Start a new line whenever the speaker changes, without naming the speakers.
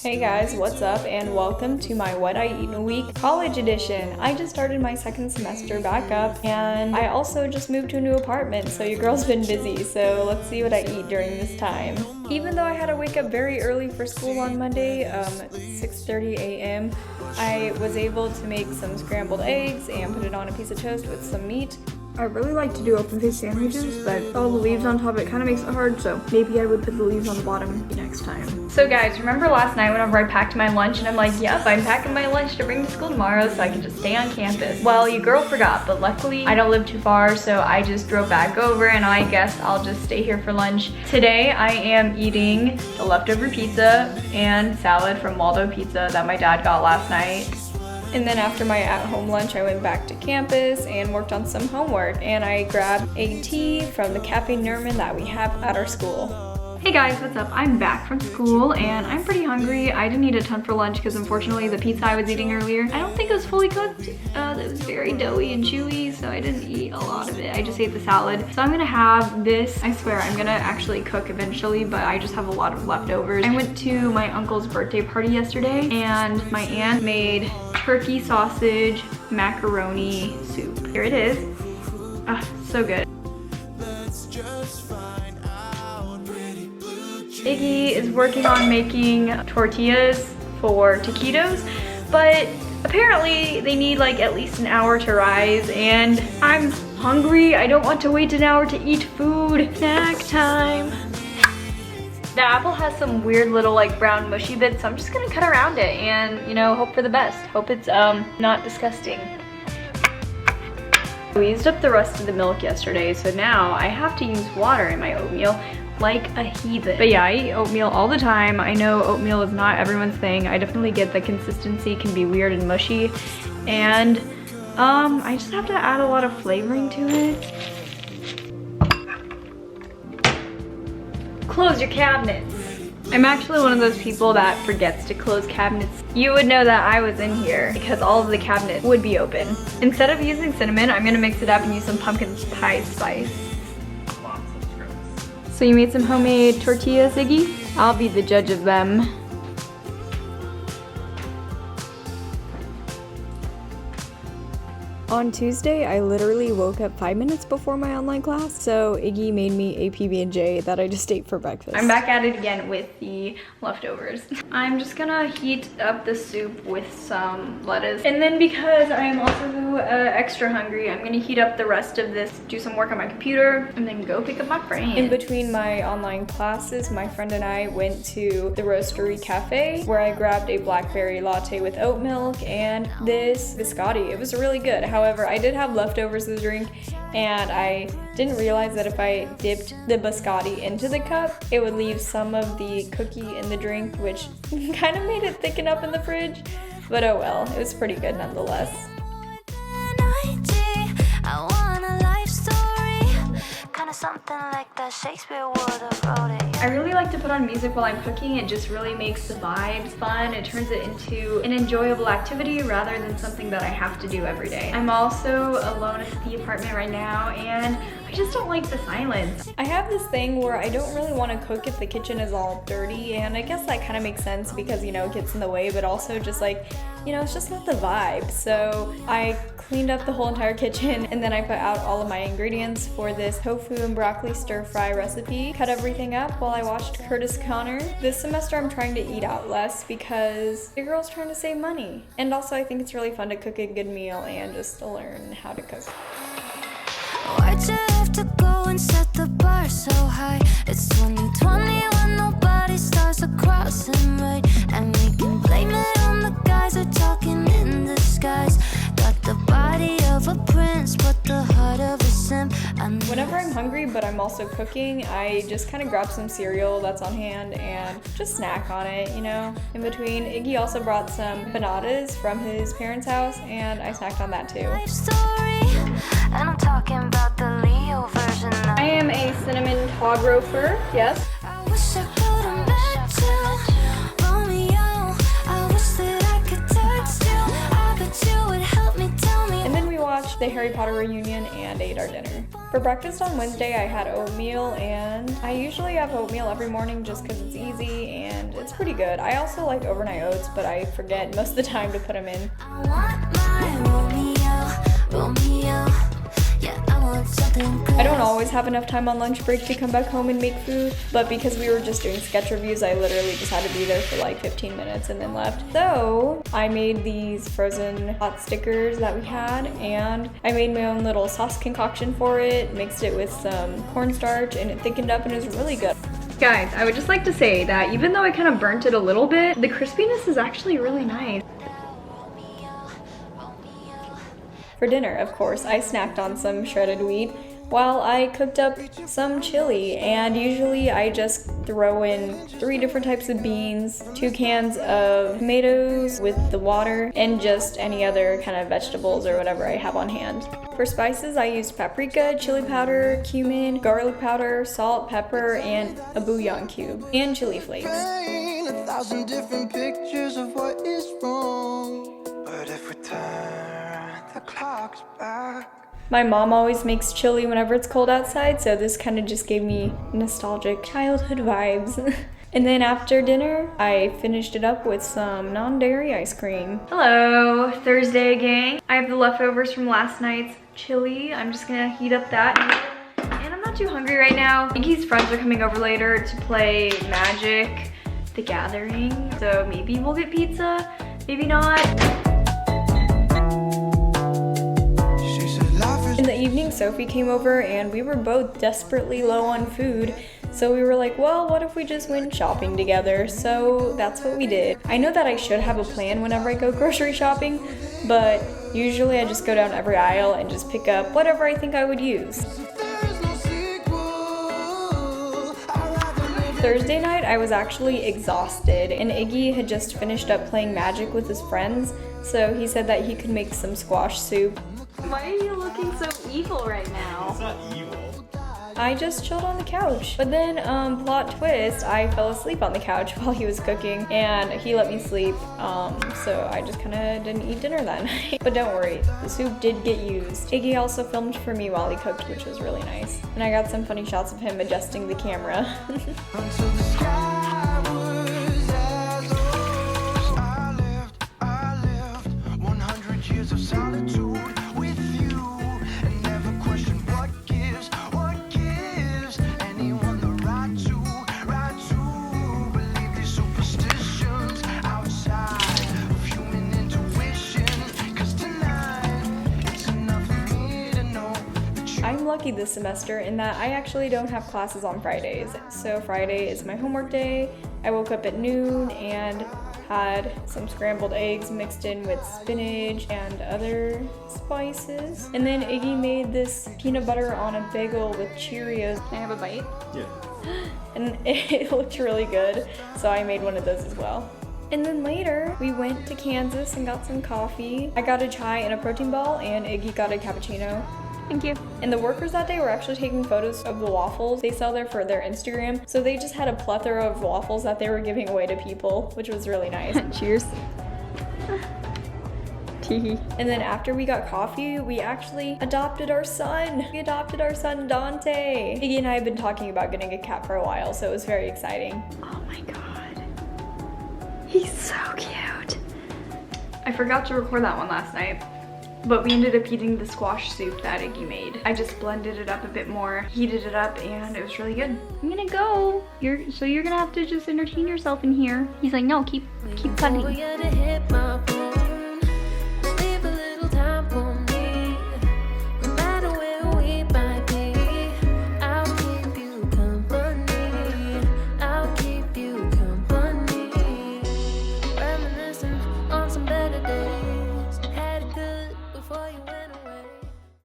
Hey guys, what's up and welcome to my What I Eat in a Week college edition. I just started my second semester back up and I also just moved to a new apartment, so your girl's been busy, so let's see what I eat during this time. Even though I had to wake up very early for school on Monday, 6:30 a.m., I was able to make some scrambled eggs and put it on a piece of toast with some meat. I really like to do open-faced sandwiches, but all the leaves on top, it kind of makes it hard, so maybe I would put the leaves on the bottom next time. So guys, remember last night whenever I packed my lunch and I'm like, yep, I'm packing my lunch to bring to school tomorrow so I can just stay on campus. Well, your girl forgot, but luckily I don't live too far, so I just drove back over and I guess I'll just stay here for lunch. Today I am eating the leftover pizza and salad from Waldo Pizza that my dad got last night. And then after my at-home lunch, I went back to campus and worked on some homework, and I grabbed a tea from the Cafe Nerman that we have at our school. Hey guys, what's up? I'm back from school and I'm pretty hungry. I didn't eat a ton for lunch because unfortunately the pizza I was eating earlier, I don't think it was fully cooked. It was very doughy and chewy, so I didn't eat a lot of it. I just ate the salad. So I'm gonna have this. I swear I'm gonna actually cook eventually, but I just have a lot of leftovers. I went to my uncle's birthday party yesterday and my aunt made turkey sausage macaroni soup. Here it is. Ah, so good. Iggy is working on making tortillas for taquitos, but apparently they need like at least an hour to rise, and I'm hungry. I don't want to wait an hour to eat food. Snack time. The apple has some weird little like brown mushy bits, so I'm just gonna cut around it and, you know, hope for the best. Hope it's not disgusting. We used up the rest of the milk yesterday, so now I have to use water in my oatmeal like a heathen. But yeah, I eat oatmeal all the time. I know oatmeal is not everyone's thing. I definitely get the consistency can be weird and mushy, and I just have to add a lot of flavoring to it. Close your cabinets. I'm actually one of those people that forgets to close cabinets. You would know that I was in here because all of the cabinets would be open. Instead of using cinnamon, I'm gonna mix it up and use some pumpkin pie spice. So you made some homemade tortillas, Iggy? I'll be the judge of them. On Tuesday, I literally woke up 5 minutes before my online class, so Iggy made me a PB&J that I just ate for breakfast. I'm back at it again with the leftovers. I'm just gonna heat up the soup with some lettuce. And then because I am also extra hungry, I'm gonna heat up the rest of this, do some work on my computer, and then go pick up my friend. In between my online classes, my friend and I went to the Roastery Cafe where I grabbed a blackberry latte with oat milk and this biscotti. It was really good. However, I did have leftovers of the drink and I didn't realize that if I dipped the biscotti into the cup, it would leave some of the cookie in the drink, which kind of made it thicken up in the fridge. But oh well, it was pretty good nonetheless.
Something like that Shakespeare would have wrote it.
I really like to put on music while I'm cooking. It just really makes the vibes fun. It turns it into an enjoyable activity rather than something that I have to do every day. I'm also alone at the apartment right now and I just don't like the silence. I have this thing where I don't really want to cook if the kitchen is all dirty, and I guess that kind of makes sense because, you know, it gets in the way, but also just like, you know, it's just not the vibe. So I cleaned up the whole entire kitchen and then I put out all of my ingredients for this tofu and broccoli stir-fry recipe. Cut everything up while I watched Curtis Connor. This semester I'm trying to eat out less because your girl's trying to save money. And also I think it's really fun to cook a good meal and just to learn how to cook.
Why'd you have to go and set the bar so high? It's 2020 when nobody starts crossing right, and we can blame it on the guys who are talking in disguise. Got the body of a prince, but the heart of a simp.
Whenever I'm hungry but I'm also cooking, I just kind of grab some cereal that's on hand and just snack on it, you know, in between. Iggy also brought some empanadas from his parents' house and I snacked on that too.
And I'm talking about the Leo version.
I am a cinnamon tographer, yes.
I wish I could have met you, Romeo. I wish that I could text you. I bet you would help me tell me.
And then we watched the Harry Potter reunion, and ate our dinner. For breakfast on Wednesday, I had oatmeal, and I usually have oatmeal every morning just because it's easy and it's pretty good. I also like overnight oats, but I forget most of the time to put them in.
I want my Romeo. Yeah, I want something good.
I don't always have enough time on lunch break to come back home and make food, but because we were just doing sketch reviews, I literally just had to be there for like 15 minutes and then left. So I made these frozen hot stickers that we had, and I made my own little sauce concoction for it, mixed it with some cornstarch, and it thickened up and it was really good. Guys, I would just like to say that even though I kind of burnt it a little bit, the crispiness is actually really nice. For dinner, of course, I snacked on some shredded wheat while I cooked up some chili, and usually I just throw in 3 different types of beans, 2 cans of tomatoes with the water, and just any other kind of vegetables or whatever I have on hand. For spices, I used paprika, chili powder, cumin, garlic powder, salt, pepper, and a bouillon cube, and chili flakes.
1,000 different pictures of what is wrong, but if we turn the clocks back.
My mom always makes chili whenever it's cold outside, so this kind of just gave me nostalgic childhood vibes. And then after dinner, I finished it up with some non-dairy ice cream. Hello, Thursday gang. I have the leftovers from last night's chili. I'm just gonna heat up that. And I'm not too hungry right now. Iggy's friends are coming over later to play Magic: The Gathering, so maybe we'll get pizza, maybe not. In the evening, Sophie came over and we were both desperately low on food. So we were like, well, what if we just went shopping together? So that's what we did. I know that I should have a plan whenever I go grocery shopping, but usually I just go down every aisle and just pick up whatever I think I would use. Thursday night, I was actually exhausted, and Iggy had just finished up playing Magic with his friends, so he said that he could make some squash soup. Why are you looking so evil right now?
It's not evil.
I just chilled on the couch. But then, plot twist, I fell asleep on the couch while he was cooking, and he let me sleep, so I just kinda didn't eat dinner that night. But don't worry, the soup did get used. Iggy also filmed for me while he cooked, which was really nice. And I got some funny shots of him adjusting the camera.
Until the sky was as old. I lived 100 years of solitude with you, and never questioned what gives anyone the right to believe these superstitions outside of human intuition. 'Cause tonight it's enough for me to know that you.
I'm lucky this semester in that I actually don't have classes on Fridays. So Friday is my homework day. I woke up at noon and had some scrambled eggs mixed in with spinach and other spices. And then Iggy made this peanut butter on a bagel with Cheerios. Can I have a bite?
Yeah.
And it looked really good, so I made one of those as well. And then later, we went to Kansas and got some coffee. I got a chai and a protein ball, and Iggy got a cappuccino. Thank you. And the workers that day were actually taking photos of the waffles they sell there for their Instagram. So they just had a plethora of waffles that they were giving away to people, which was really nice. Cheers. And then after we got coffee, we actually adopted our son. We adopted our son, Dante. Iggy and I have been talking about getting a cat for a while, so it was very exciting. Oh my God. He's so cute. I forgot to record that one last night, but we ended up eating the squash soup that Iggy made. I just blended it up a bit more, heated it up, and it was really good. I'm gonna go. So you're gonna have to just entertain yourself in here. He's like, no, keep cutting.